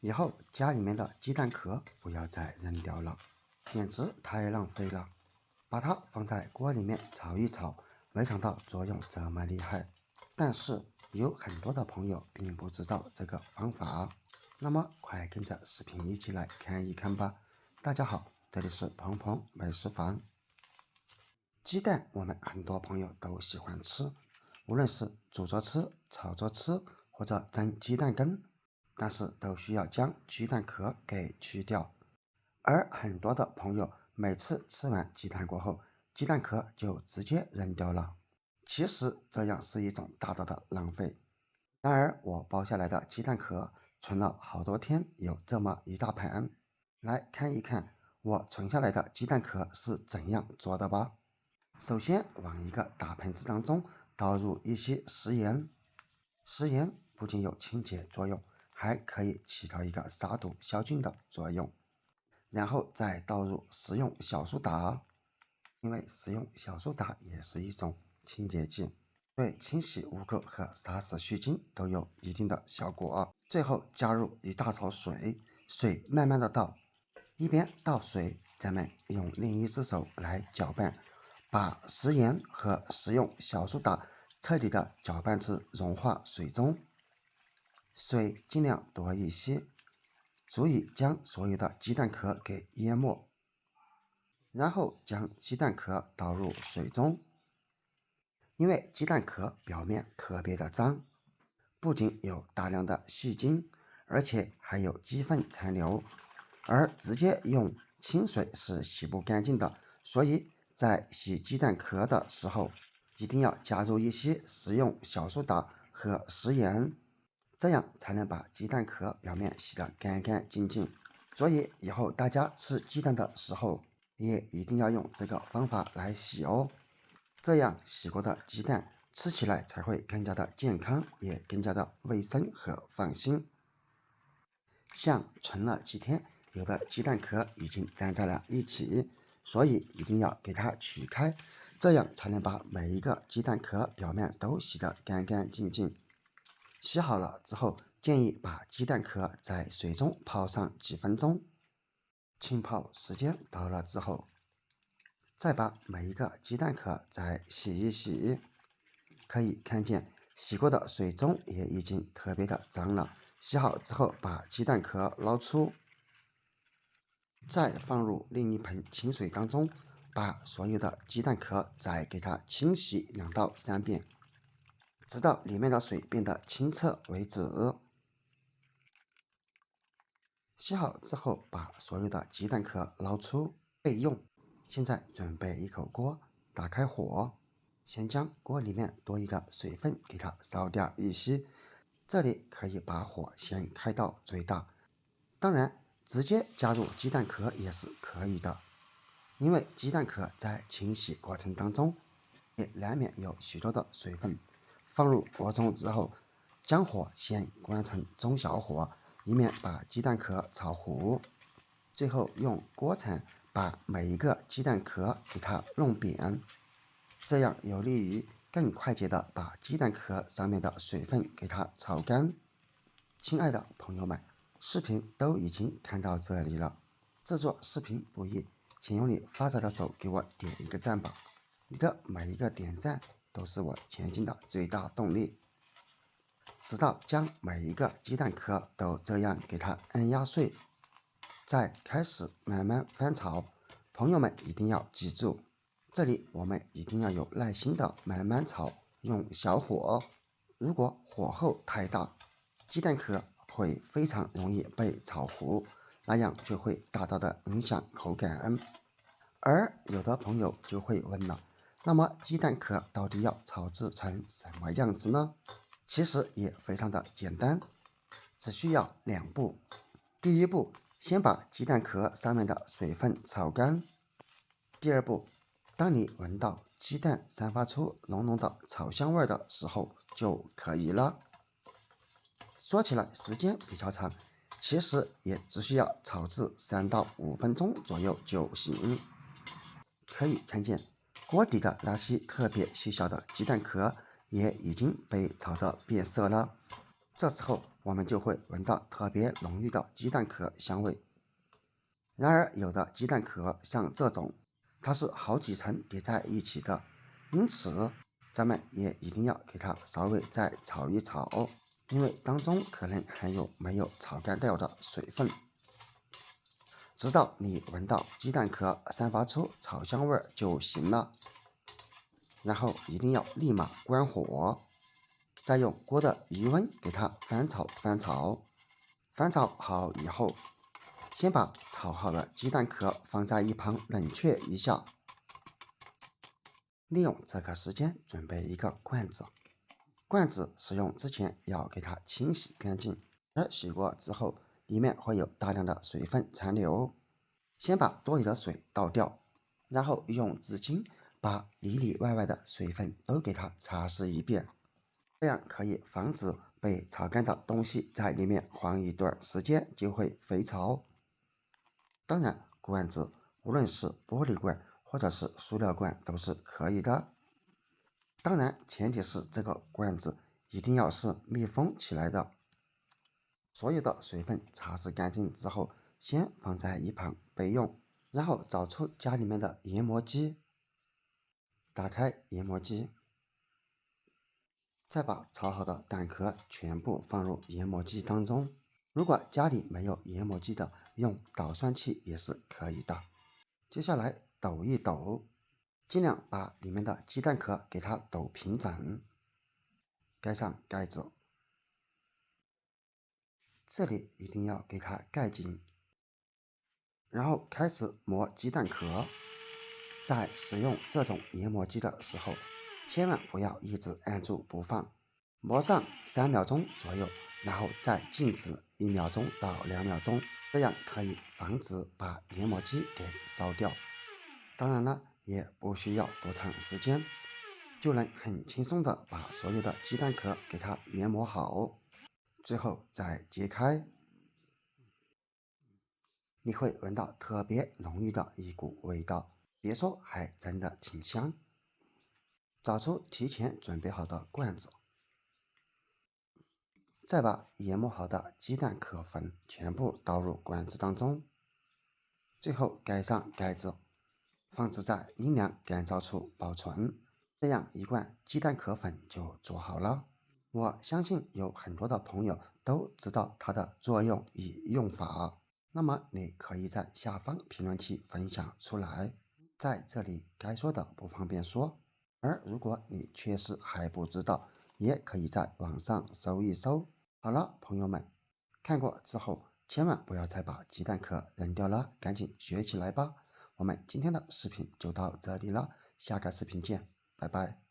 以后家里面的鸡蛋壳不要再扔掉了，简直太浪费了。把它放在锅里面炒一炒，没想到作用这么厉害。但是有很多的朋友并不知道这个方法，那么快跟着视频一起来看一看吧。大家好，这里是鹏鹏美食房。鸡蛋我们很多朋友都喜欢吃，无论是煮着吃、炒着吃或者蒸鸡蛋羹，但是都需要将鸡蛋壳给去掉。而很多的朋友每次吃完鸡蛋过后，鸡蛋壳就直接扔掉了。其实这样是一种大大的浪费。然而我包下来的鸡蛋壳存了好多天，有这么一大盘。来看一看我存下来的鸡蛋壳是怎样做的吧。首先往一个大盆子当中倒入一些食盐，食盐不仅有清洁作用，还可以起到一个杀毒消菌的作用。然后再倒入食用小苏打，因为食用小苏打也是一种清洁剂，对清洗污垢和杀死细菌都有一定的效果。最后加入一大勺水，水慢慢的倒，一边倒水，咱们用另一只手来搅拌，把食盐和食用小苏打彻底的搅拌至融化水中，水尽量多一些，足以将所有的鸡蛋壳给淹没。然后将鸡蛋壳倒入水中，因为鸡蛋壳表面特别的脏，不仅有大量的细菌，而且还有鸡粪残留，而直接用清水是洗不干净的，所以在洗鸡蛋壳的时候，一定要加入一些食用小苏打和食盐，这样才能把鸡蛋壳表面洗得干干净净。所以以后大家吃鸡蛋的时候，也一定要用这个方法来洗哦，这样洗过的鸡蛋吃起来才会更加的健康，也更加的卫生和放心。像存了几天，有的鸡蛋壳已经粘在了一起，所以一定要给它取开，这样才能把每一个鸡蛋壳表面都洗得干干净净。洗好了之后，建议把鸡蛋壳在水中泡上几分钟，浸泡时间到了之后，再把每一个鸡蛋壳再洗一洗。可以看见洗过的水中也已经特别的脏了。洗好之后，把鸡蛋壳捞出，再放入另一盆清水当中，把所有的鸡蛋壳再给它清洗2到3遍，直到里面的水变得清澈为止。洗好之后，把所有的鸡蛋壳捞出备用。现在准备一口锅，打开火，先将锅里面多余的水分给它烧掉一些。这里可以把火先开到最大，当然直接加入鸡蛋壳也是可以的，因为鸡蛋壳在清洗过程当中也难免有许多的水分。放入锅中之后，将火先关成中小火，以免把鸡蛋壳炒糊。最后用锅铲把每一个鸡蛋壳给它弄扁，这样有利于更快捷的把鸡蛋壳上面的水分给它炒干。亲爱的朋友们，视频都已经看到这里了，制作视频不易，请用你发财的手给我点一个赞吧，你的每一个点赞都是我前进的最大动力。直到将每一个鸡蛋壳都这样给它按压碎，再开始慢慢翻炒。朋友们一定要记住，这里我们一定要有耐心的慢慢炒，用小火。如果火候太大，鸡蛋壳会非常容易被炒糊，那样就会大大的影响口感。而有的朋友就会问了，那么鸡蛋壳到底要炒制成什么样子呢？其实也非常的简单，只需要2步。第一步，先把鸡蛋壳上面的水分炒干。第二步，当你闻到鸡蛋散发出浓浓的炒香味的时候就可以了。说起来时间比较长，其实也只需要炒制3到5分钟左右就行。可以看见锅底的那些特别细小的鸡蛋壳也已经被炒得变色了。这时候我们就会闻到特别浓郁的鸡蛋壳香味。然而有的鸡蛋壳像这种，它是好几层叠在一起的，因此咱们也一定要给它稍微再炒一炒，因为当中可能含有没有炒干掉的水分。直到你闻到鸡蛋壳散发出炒香味就行了。然后一定要立马关火，再用锅的余温给它翻炒翻炒。翻炒好以后，先把炒好的鸡蛋壳放在一旁冷却一下。利用这个时间准备一个罐子，罐子使用之前要给它清洗干净，而洗过之后里面会有大量的水分残留。先把多余的水倒掉，然后用纸巾把里里外外的水分都给它擦拭一遍，这样可以防止被炒干的东西在里面放一段时间就会肥潮。当然，罐子无论是玻璃罐或者是塑料罐都是可以的。当然，前提是这个罐子一定要是密封起来的。所有的水分擦拭干净之后，先放在一旁备用。然后找出家里面的研磨机，打开研磨机，再把炒好的蛋壳全部放入研磨机当中。如果家里没有研磨机的，用捣蒜器也是可以的。接下来抖一抖，尽量把里面的鸡蛋壳给它抖平整，盖上盖子，这里一定要给它盖紧。然后开始磨鸡蛋壳。在使用这种研磨机的时候，千万不要一直按住不放，磨上3秒钟左右，然后再静止1秒钟到2秒钟，这样可以防止把研磨机给烧掉。当然了，也不需要多长时间，就能很轻松的把所有的鸡蛋壳给它研磨好，最后再揭开。你会闻到特别浓郁的一股味道，别说，还真的挺香。找出提前准备好的罐子，再把研磨好的鸡蛋壳粉全部倒入罐子当中，最后盖上盖子，放置在阴凉干燥处保存。这样一罐鸡蛋壳粉就做好了。我相信有很多的朋友都知道它的作用与用法，那么你可以在下方评论区分享出来，在这里该说的不方便说。而如果你确实还不知道，也可以在网上搜一搜。好了，朋友们，看过之后千万不要再把鸡蛋壳扔掉了，赶紧学起来吧。我们今天的视频就到这里了，下个视频见，拜拜。